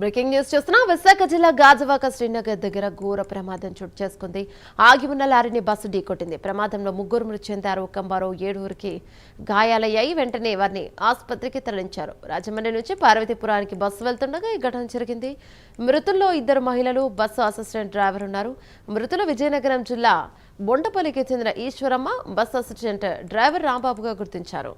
Breaking news చూస్తున్నా. విశాఖ జిల్లా గాజువాక శ్రీనగర్ దగ్గర ఘోర ప్రమాదం చోటు చేసుకుంది. ఆగి ఉన్న లారీని బస్సు ఢీకొట్టింది. ప్రమాదంలో 3 మృతి చెందారు. మరో 7 గాయాలయ్యాయి. వెంటనే వారిని ఆసుపత్రికి తరలించారు. రాజమండ్రి నుంచి పార్వతీపురానికి బస్సు వెళ్తుండగా ఈ ఘటన జరిగింది. మృతుల్లో 2 మహిళలు, బస్సు అసిస్టెంట్ డ్రైవర్ ఉన్నారు. మృతులు విజయనగరం జిల్లా బొండపల్లికి చెందిన ఈశ్వరమ్మ, బస్సు అసిస్టెంట్ డ్రైవర్ రాంబాబుగా గుర్తించారు.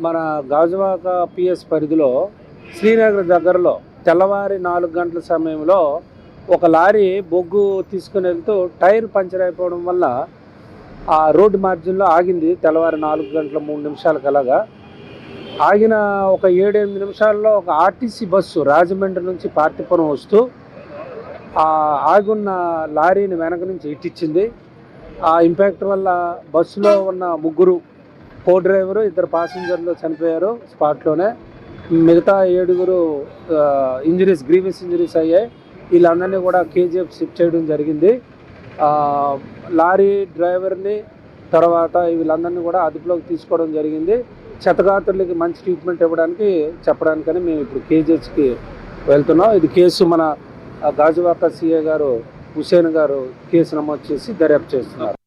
మన గాజువాక పిఎస్ పరిధిలో శ్రీనగర్ దగ్గరలో తెల్లవారి 4 గంటల సమయంలో ఒక లారీ బొగ్గు తీసుకుని వెళ్తూ టైర్ పంచర్ అయిపోవడం వల్ల ఆ రోడ్డు మార్జిన్లో ఆగింది. తెల్లవారి 4 గంటల 3 నిమిషాలకు అలాగా ఆగిన ఒక 7-8 నిమిషాల్లో ఒక ఆర్టీసీ బస్సు రాజమండ్రి నుంచి పార్తీపురం వస్తూ ఆ ఆగున్న లారీని వెనక నుంచి ఇట్టించింది. ఆ ఇంపాక్ట్ వల్ల బస్సులో ఉన్న 3 కో డ్రైవరు, 2 ప్యాసింజర్లు చనిపోయారు స్పాట్లోనే. మిగతా 7 గ్రీవియస్ ఇంజరీస్ అయ్యాయి. వీళ్ళందరినీ కూడా కేజీఎఫ్ షిఫ్ట్ చేయడం జరిగింది. లారీ డ్రైవర్ని తర్వాత వీళ్ళందరినీ కూడా అదుపులోకి తీసుకోవడం జరిగింది. క్షతగాత్రులకి మంచి ట్రీట్మెంట్ ఇవ్వడానికి చెప్పడానికని మేము ఇప్పుడు కేజీహెచ్కి వెళ్తున్నాం. ఇది కేసు మన గాజువాక సిఐ గారు హుసేన్ గారు కేసు నమోదు చేసి దర్యాప్తు చేస్తున్నారు.